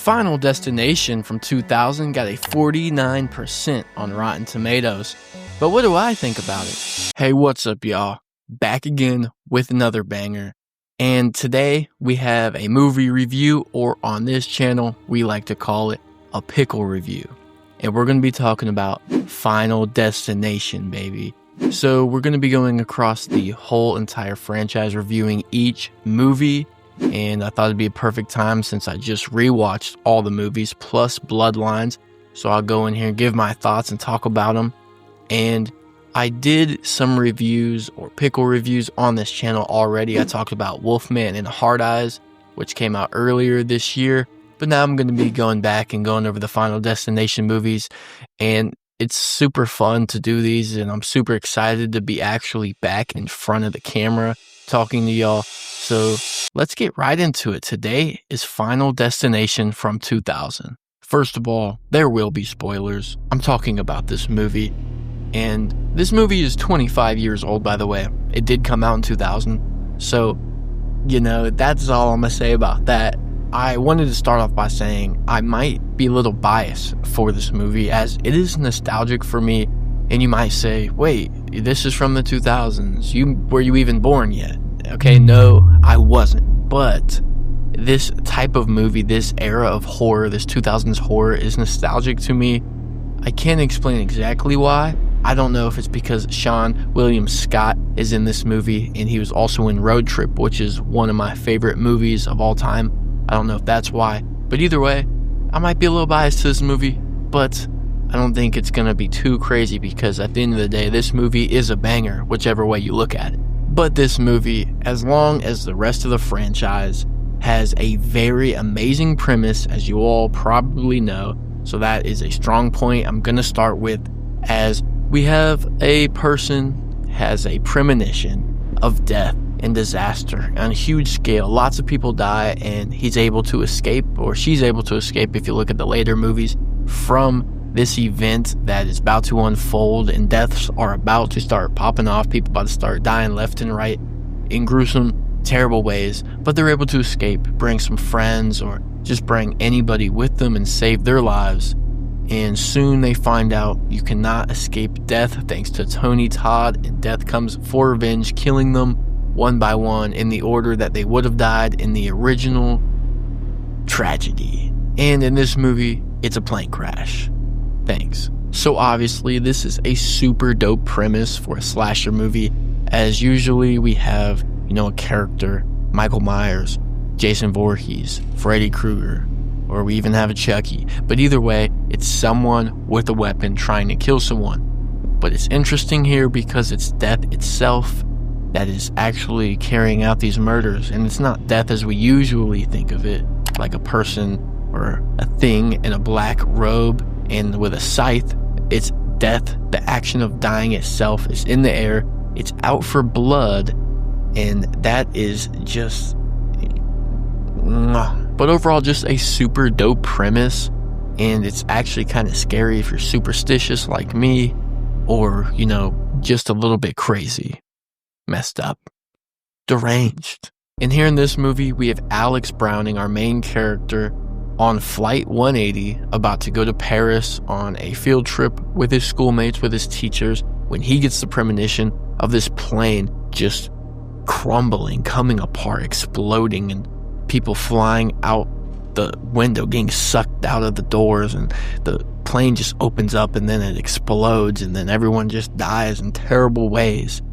Final Destination from 2000 got a 49% on Rotten Tomatoes. But what do I think about it? Hey, what's up, y'all? Back again with another banger. And today we have a movie review, or on this channel, we like to call it a pickle review. And we're going to be talking about Final Destination, baby. So we're going to be going across the whole entire franchise, reviewing each movie. And I thought it'd be a perfect time since I just rewatched all the movies plus Bloodlines. So I'll go in here and give my thoughts and talk about them. And I did some reviews or pickle reviews on this channel already. I talked about Wolfman and Hard Eyes, which came out earlier this year. But now I'm going to be going back and going over the Final Destination movies. And it's super fun to do these. And I'm super excited to be actually back in front of the camera talking to y'all. So let's get right into it. Today is Final Destination from 2000. First of all, there will be spoilers. I'm talking about this movie. And this movie is 25 years old, by the way. It did come out in 2000. So, that's all I'm going to say about that. I wanted to start off by saying I might be a little biased for this movie as it is nostalgic for me. And you might say, wait, this is from the 2000s. Were you even born yet? Okay, no, I wasn't. But this type of movie, this era of horror, this 2000s horror is nostalgic to me. I can't explain exactly why. I don't know if it's because Sean William Scott is in this movie and he was also in Road Trip, which is one of my favorite movies of all time. I don't know if that's why. But either way, I might be a little biased to this movie, but I don't think it's going to be too crazy because at the end of the day, this movie is a banger, whichever way you look at it. But this movie, as long as the rest of the franchise, has a very amazing premise, as you all probably know. So that is a strong point I'm going to start with, as we have a person has a premonition of death and disaster on a huge scale. Lots of people die and he's able to escape, or she's able to escape if you look at the later movies, from this event that is about to unfold, and deaths are about to start popping off. People about to start dying left and right in gruesome, terrible ways, but they're able to escape, bring some friends, or just bring anybody with them and save their lives. And soon they find out you cannot escape death thanks to Tony Todd, and death comes for revenge, killing them one by one in the order that they would have died in the original tragedy. And in this movie, it's a plane crash. Thanks. So obviously, this is a super dope premise for a slasher movie, as usually we have, a character, Michael Myers, Jason Voorhees, Freddy Krueger, or we even have a Chucky. But either way, it's someone with a weapon trying to kill someone. But it's interesting here because it's death itself that is actually carrying out these murders. And it's not death as we usually think of it, like a person or a thing in a black robe and with a scythe. It's death. The action of dying itself is in the air. It's out for blood. And that is just... But overall, just a super dope premise. And it's actually kind of scary if you're superstitious like me, or, just a little bit crazy, messed up, deranged. And here in this movie, we have Alex Browning, our main character, on Flight 180, about to go to Paris on a field trip with his schoolmates, with his teachers, when he gets the premonition of this plane just crumbling, coming apart, exploding, and people flying out the window, getting sucked out of the doors, and the plane just opens up and then it explodes, and then everyone just dies in terrible ways.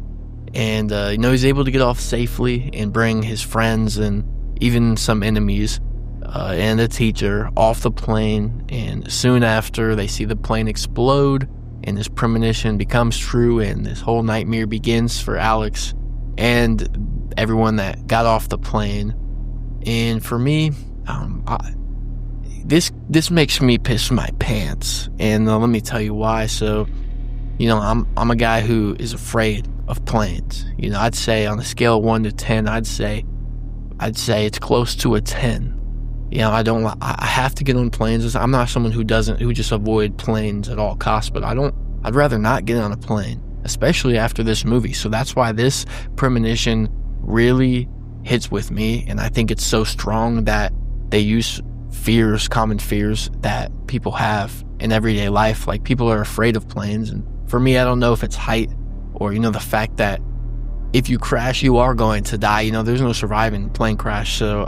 And he's able to get off safely and bring his friends and even some enemies and a teacher off the plane. And soon after, they see the plane explode and this premonition becomes true, and this whole nightmare begins for Alex and everyone that got off the plane. And for me, this makes me piss my pants, and let me tell you why. So, I'm a guy who is afraid of planes. I'd say on a scale of 1 to 10, I'd say it's close to a 10. I have to get on planes. I'm not someone who just avoid planes at all costs, but I'd rather not get on a plane, especially after this movie. So that's why this premonition really hits with me, and I think it's so strong that they use common fears that people have in everyday life. Like, people are afraid of planes, and for me, I don't know if it's height or, the fact that if you crash, you are going to die. There's no surviving plane crash, so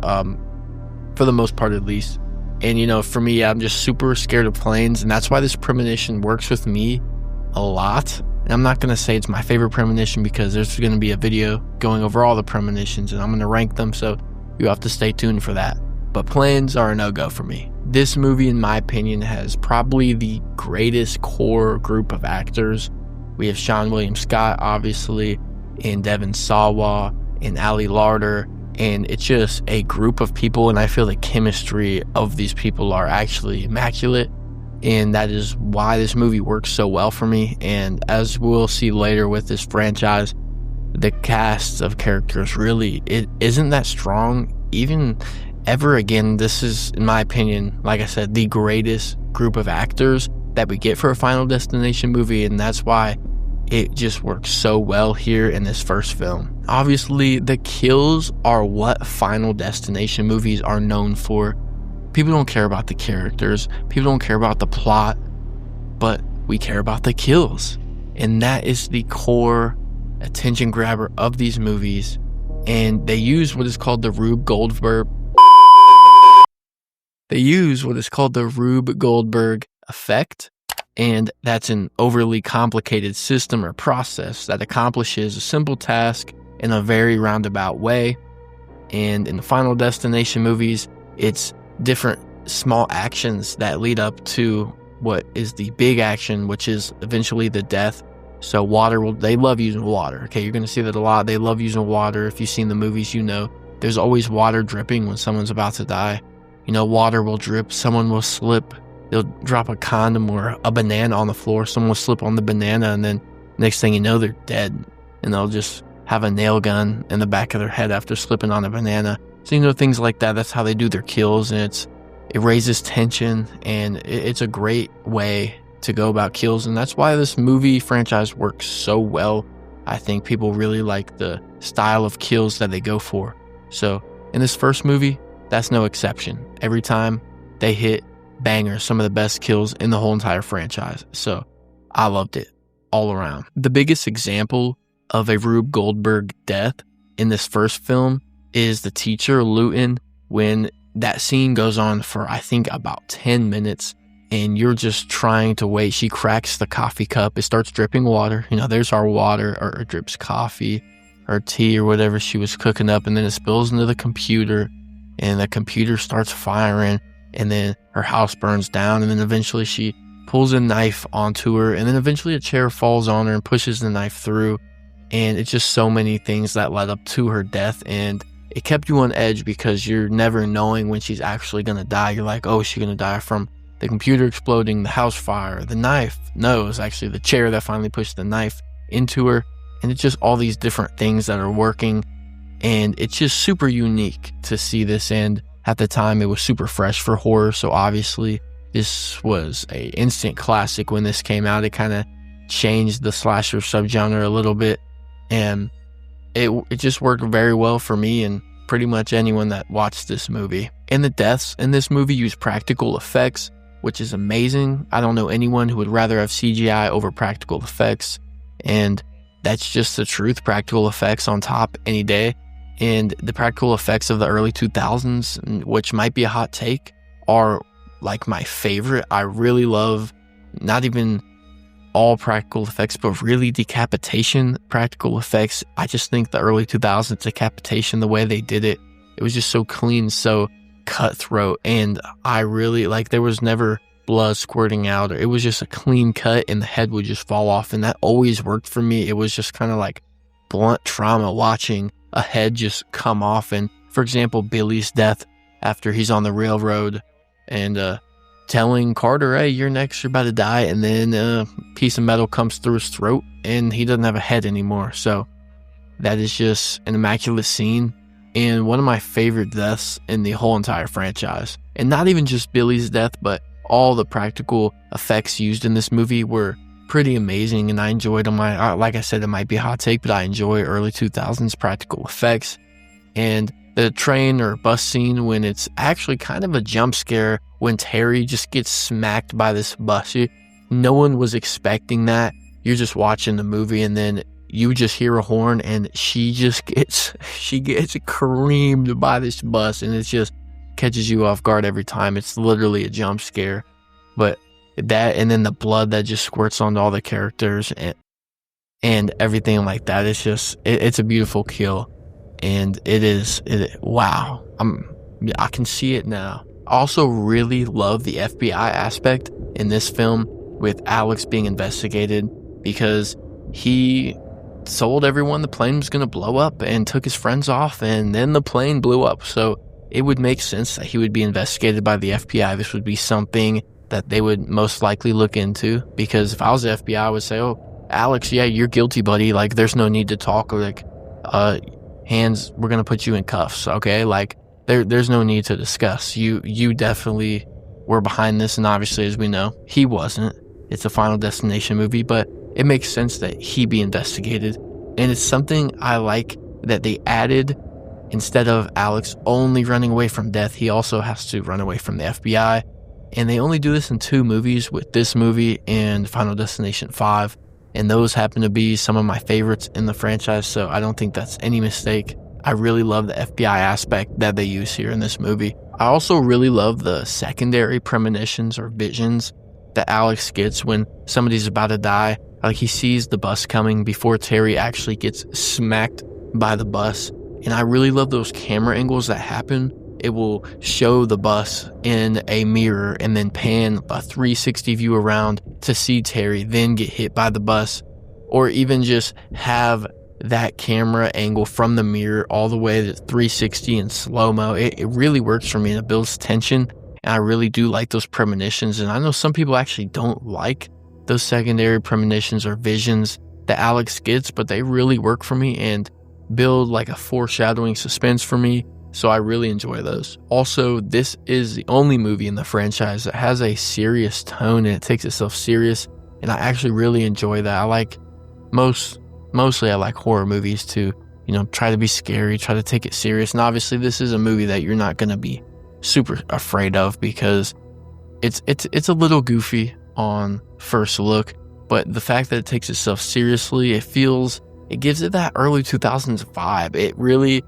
for the most part at least. And for me, I'm just super scared of planes, and that's why this premonition works with me a lot. And I'm not going to say it's my favorite premonition, because there's going to be a video going over all the premonitions, and I'm going to rank them, so you have to stay tuned for that. But planes are a no-go for me. This movie, in my opinion, has probably the greatest core group of actors. We have Sean William Scott, obviously, and Devon Sawa, and Ali Larter, and it's just a group of people, and I feel the chemistry of these people are actually immaculate, and that is why this movie works so well for me. And as we'll see later with this franchise, the cast of characters really, it isn't that strong even ever again. This is, in my opinion, like I said, the greatest group of actors that we get for a Final Destination movie, and that's why it just works so well here in this first film. Obviously, the kills are what Final Destination movies are known for. People don't care about the characters, people don't care about the plot, but we care about the kills. And that is the core attention grabber of these movies. And they use what is called the Rube Goldberg. They use what is called the Rube Goldberg effect. And that's an overly complicated system or process that accomplishes a simple task in a very roundabout way. And in the Final Destination movies, it's different small actions that lead up to what is the big action, which is eventually the death. So they love using water. Okay, you're going to see that a lot. They love using water. If you've seen the movies, there's always water dripping when someone's about to die. Water will drip, someone will slip. They'll drop a condom or a banana on the floor. Someone will slip on the banana, and then next thing you know, they're dead. And they'll just have a nail gun in the back of their head after slipping on a banana. So, things like that. That's how they do their kills, and it raises tension, and it's a great way to go about kills. And that's why this movie franchise works so well. I think people really like the style of kills that they go for. So, in this first movie, that's no exception. Every time they hit bangers, some of the best kills in the whole entire franchise. So I loved it all around. The biggest example of a Rube Goldberg death in this first film is the teacher, Luton, when that scene goes on for, I think, about 10 minutes, and you're just trying to wait. She cracks the coffee cup. It starts dripping water. There's our water, or it drips coffee or tea or whatever she was cooking up, and then it spills into the computer, and the computer starts firing, and then her house burns down, and then eventually she pulls a knife onto her, and then eventually a chair falls on her and pushes the knife through. And it's just so many things that led up to her death, and it kept you on edge because you're never knowing when she's actually going to die. You're like, oh, is she going to die from the computer exploding, the house fire, the knife? No, it's actually the chair that finally pushed the knife into her. And it's just all these different things that are working, and it's just super unique to see this. And at the time, it was super fresh for horror, so obviously this was a instant classic when this came out. It kind of changed the slasher subgenre a little bit, and it just worked very well for me and pretty much anyone that watched this movie. And the deaths in this movie use practical effects, which is amazing. I don't know anyone who would rather have CGI over practical effects, and that's just the truth. Practical effects on top any day. And the practical effects of the early 2000s, which might be a hot take, are like my favorite. I really love not even all practical effects, but really decapitation practical effects. I just think the early 2000s decapitation, the way they did it, it was just so clean, so cutthroat. And I really, there was never blood squirting out. It was just a clean cut, and the head would just fall off. And that always worked for me. It was just kind of like blunt trauma watching a head just come off. And for example, Billy's death after he's on the railroad and telling Carter, hey, you're next, you're about to die, and then a piece of metal comes through his throat and he doesn't have a head anymore. So that is just an immaculate scene and one of my favorite deaths in the whole entire franchise. And not even just Billy's death, but all the practical effects used in this movie were pretty amazing, and I enjoyed them. Like I said, it might be a hot take, but I enjoy early 2000s practical effects. And the train or bus scene when it's actually kind of a jump scare when Terry just gets smacked by this bus. No one was expecting that. You're just watching the movie and then you just hear a horn and she gets creamed by this bus, and it just catches you off guard every time. It's literally a jump scare. But that, and then the blood that just squirts onto all the characters and everything like that, it's a beautiful kill. And wow. I can see it now. I also really love the FBI aspect in this film with Alex being investigated, because he told everyone the plane was going to blow up and took his friends off, and then the plane blew up. So it would make sense that he would be investigated by the FBI. This would be something that they would most likely look into, because if I was the FBI, I would say, oh, Alex, yeah, you're guilty, buddy. Like, there's no need to talk. Or like, hands, we're going to put you in cuffs, okay? Like, there's no need to discuss. You definitely were behind this, and obviously, as we know, he wasn't. It's a Final Destination movie, but it makes sense that he be investigated. And it's something I like that they added. Instead of Alex only running away from death, he also has to run away from the FBI. And they only do this in 2 movies, with this movie and Final Destination 5. And those happen to be some of my favorites in the franchise, so I don't think that's any mistake. I really love the FBI aspect that they use here in this movie. I also really love the secondary premonitions or visions that Alex gets when somebody's about to die. Like, he sees the bus coming before Terry actually gets smacked by the bus. And I really love those camera angles that happen. It will show the bus in a mirror and then pan a 360 view around to see Terry then get hit by the bus, or even just have that camera angle from the mirror all the way to 360 in slow-mo. It really works for me, and it builds tension, and I really do like those premonitions. And I know some people actually don't like those secondary premonitions or visions that Alex gets, but they really work for me and build like a foreshadowing suspense for me. So I really enjoy those. Also, this is the only movie in the franchise that has a serious tone and it takes itself serious. And I actually really enjoy that. I like mostly I like horror movies to, try to be scary, try to take it serious. And obviously this is a movie that you're not going to be super afraid of, because it's a little goofy on first look, but the fact that it takes itself seriously, it gives it that early 2000s vibe. It really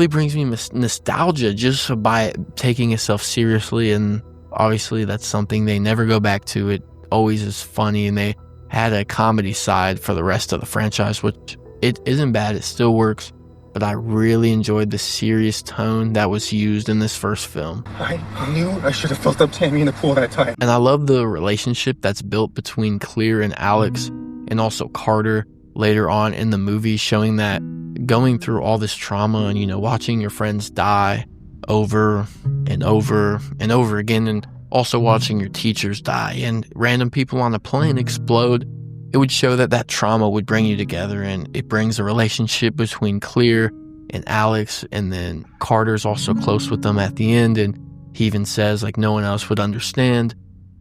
brings me nostalgia just by it taking itself seriously. And obviously that's something they never go back to. It always is funny, and they had a comedy side for the rest of the franchise, which it isn't bad. It still works, but I really enjoyed the serious tone that was used in this first film. I knew I should have filled up Tammy in the pool that time. And I love the relationship that's built between Clear and Alex, and also Carter later on in the movie, showing that going through all this trauma and, watching your friends die over and over and over again, and also watching your teachers die and random people on a plane explode, it would show that trauma would bring you together, and it brings a relationship between Clear and Alex. And then Carter's also close with them at the end, and he even says, like, no one else would understand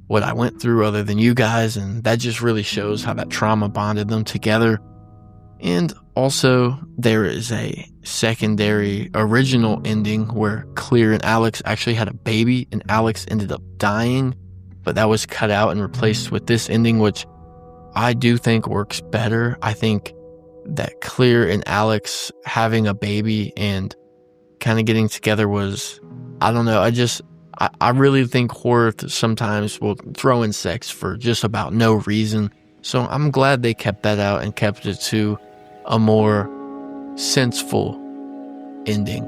what I went through other than you guys. And that just really shows how that trauma bonded them together. And also, there is a secondary original ending where Clear and Alex actually had a baby, and Alex ended up dying, but that was cut out and replaced with this ending, which I do think works better. I think that Clear and Alex having a baby and kind of getting together was, I don't know, I really think horror sometimes will throw in sex for just about no reason. So I'm glad they kept that out and kept it to a more senseful ending.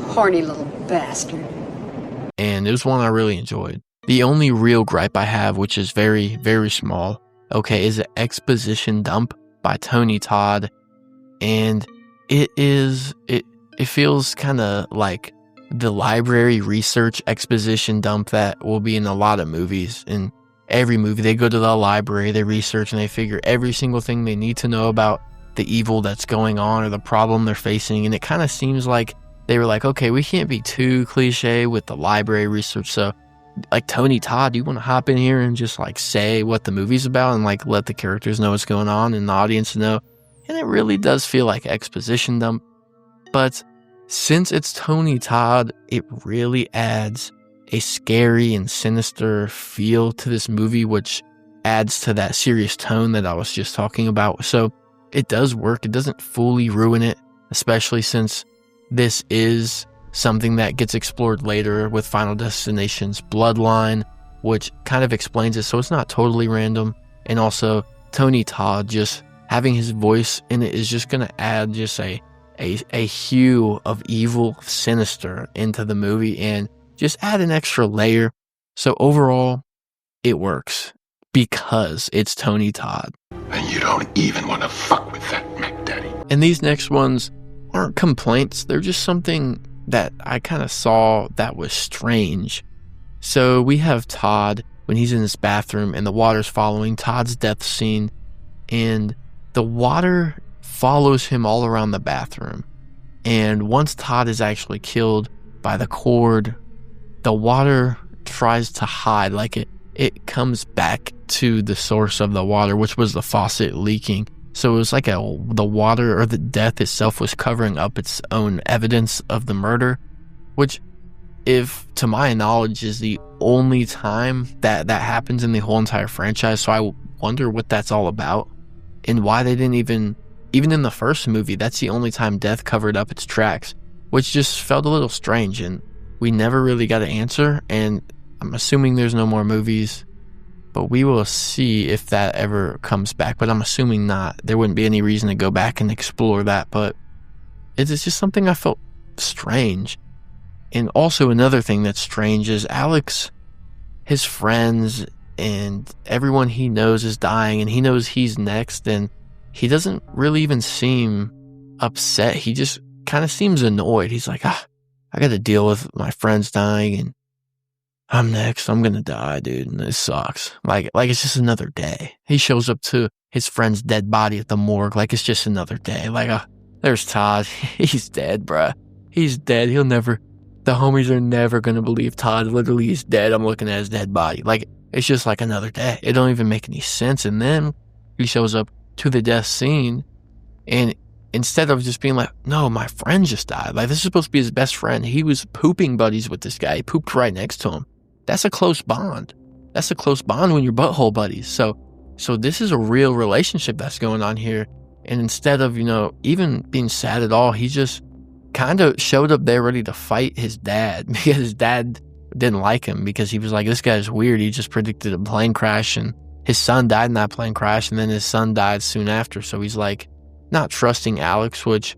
Horny little bastard. And it was one I really enjoyed. The only real gripe I have, which is very, very small, is an Exposition dump by Tony Todd. And it feels kind of like the library research exposition dump that will be in a lot of movies. In every movie, they go to the library, they research, and they figure every single thing they need to know about the evil that's going on or the problem they're facing. And it kind of seems like they were like, okay, we can't be too cliche with the library research. So, like, Tony Todd, you want to hop in here and just like say what the movie's about and like let the characters know what's going on and the audience know. And it really does feel like exposition dump. But since it's Tony Todd, it really adds a scary and sinister feel to this movie, which adds to that serious tone that I was just talking about. So it does work. It doesn't fully ruin it, especially since this is something that gets explored later with Final Destination's Bloodline, which kind of explains it. So it's not totally random. And also Tony Todd just having his voice in it is just going to add just a hue of evil, sinister into the movie and just add an extra layer. So overall, it works because it's Tony Todd. And you don't even want to fuck with that McDaddy. And these next ones aren't complaints. They're just something that I kind of saw that was strange. So we have Todd when he's in his bathroom and the water's following Todd's death scene, and the water follows him all around the bathroom. And once Todd is actually killed by the cord, the water tries to hide, like it comes back to the source of the water, which was the faucet leaking. So it was like the water or the death itself was covering up its own evidence of the murder, which, if to my knowledge, is the only time that happens in the whole entire franchise. So I wonder what that's all about and why they didn't even in the first movie, that's the only time death covered up its tracks, which just felt a little strange, and we never really got an answer. And I'm assuming there's no more movies, but we will see if that ever comes back. But I'm assuming not. There wouldn't be any reason to go back and explore that, but it's just something I felt strange. And also another thing that's strange is Alex, his friends and everyone he knows is dying, and he knows he's next, and he doesn't really even seem upset. He just kind of seems annoyed. He's like, I got to deal with my friends dying, and I'm next. I'm going to die, dude, and this sucks. Like it's just another day. He shows up to his friend's dead body at the morgue like it's just another day. Like, there's Todd. He's dead, bruh. He's dead. The homies are never going to believe Todd literally is dead. I'm looking at his dead body. Like, it's just like another day. It don't even make any sense. And then he shows up to the death scene, and instead of just being like, no, my friend just died. Like, this is supposed to be his best friend. He was pooping buddies with this guy. He pooped right next to him. That's a close bond. That's a close bond when you're butthole buddies. So this is a real relationship that's going on here. And instead of, even being sad at all, he just kind of showed up there ready to fight his dad because his dad didn't like him because he was like, this guy's weird. He just predicted a plane crash, and his son died in that plane crash, and then his son died soon after. So he's like not trusting Alex, which,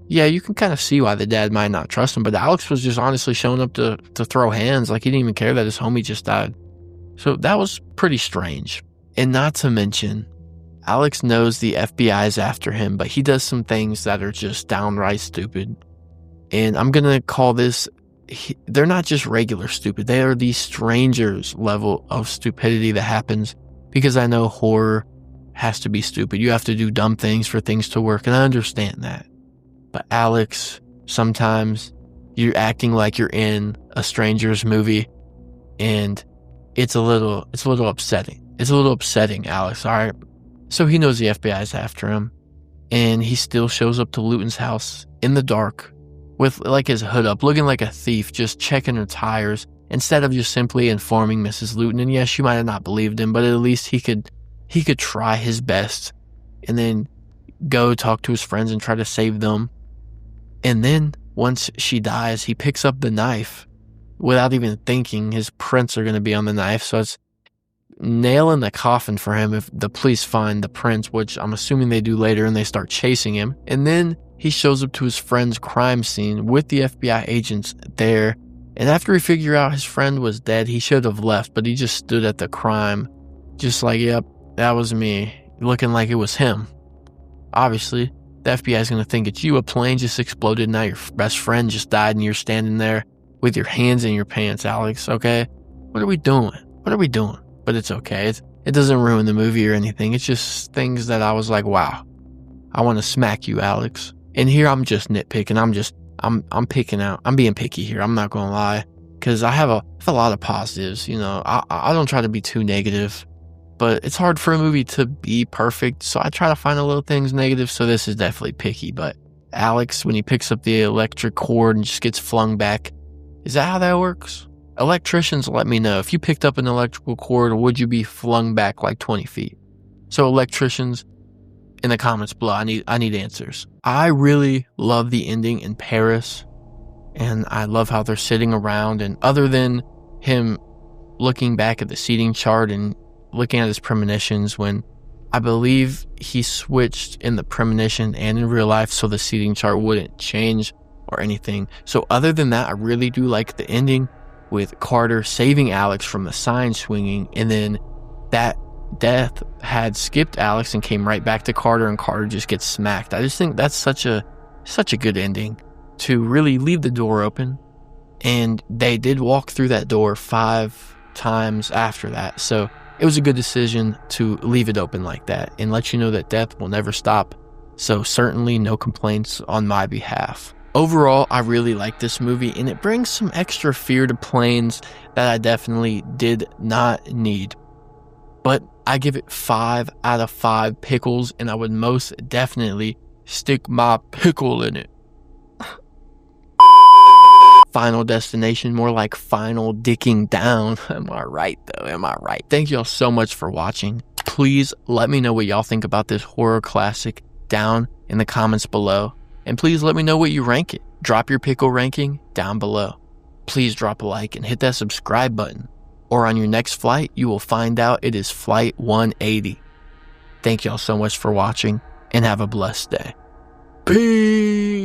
yeah, you can kind of see why the dad might not trust him. But Alex was just honestly showing up to throw hands. Like, he didn't even care that his homie just died. So that was pretty strange. And not to mention, Alex knows the FBI is after him, but he does some things that are just downright stupid. And I'm going to call this, they're not just regular stupid. They are the strangers level of stupidity that happens, because I know horror has to be stupid. You have to do dumb things for things to work, and I understand that. But Alex, sometimes you're acting like you're in a stranger's movie, and it's a little upsetting. It's a little upsetting, Alex, all right? So he knows the FBI is after him, and he still shows up to Luton's house in the dark with like his hood up, looking like a thief, just checking her tires, instead of just simply informing Mrs. Luton. And yes, she might have not believed him, but at least he could try his best and then go talk to his friends and try to save them. And then once she dies, he picks up the knife without even thinking his prints are going to be on the knife. So it's nail in the coffin for him if the police find the prints, which I'm assuming they do later, and they start chasing him. And then he shows up to his friend's crime scene with the FBI agents there. And after he figured out his friend was dead, he should have left, but he just stood at the crime, just like, yep, that was me, looking like it was him. Obviously, the FBI is going to think it's you. A plane just exploded, now your best friend just died, and you're standing there with your hands in your pants, Alex, okay? What are we doing? But it's okay. It doesn't ruin the movie or anything. It's just things that I was like, wow, I want to smack you, Alex. And here I'm just nitpicking. I'm picking out. I'm being picky here. I'm not going to lie. Because I have a lot of positives. I don't try to be too negative. But it's hard for a movie to be perfect. So I try to find a little things negative. So this is definitely picky. But Alex when he picks up the electric cord and just gets flung back. Is that how that works? Electricians, let me know. If you picked up an electrical cord, would you be flung back like 20 feet? So electricians, in the comments below, I need answers. I really love the ending in Paris, and I love how they're sitting around, and other than him looking back at the seating chart and looking at his premonitions, when I believe he switched in the premonition and in real life so the seating chart wouldn't change or anything. So other than that, I really do like the ending with Carter saving Alex from the sign swinging, and then that death had skipped Alex and came right back to Carter, and Carter just gets smacked. I just think that's such a good ending to really leave the door open, and they did walk through that door 5 times after that. So it was a good decision to leave it open like that and let you know that death will never stop. So certainly no complaints on my behalf. Overall, I really like this movie, and it brings some extra fear to planes that I definitely did not need. But I give it 5 out of 5 pickles, and I would most definitely stick my pickle in it. Final destination, more like final dicking down. Am I right though? Am I right? Thank y'all so much for watching. Please let me know what y'all think about this horror classic down in the comments below. And please let me know what you rank it. Drop your pickle ranking down below. Please drop a like and hit that subscribe button. Or on your next flight, you will find out it is flight 180. Thank y'all so much for watching, and have a blessed day. Peace.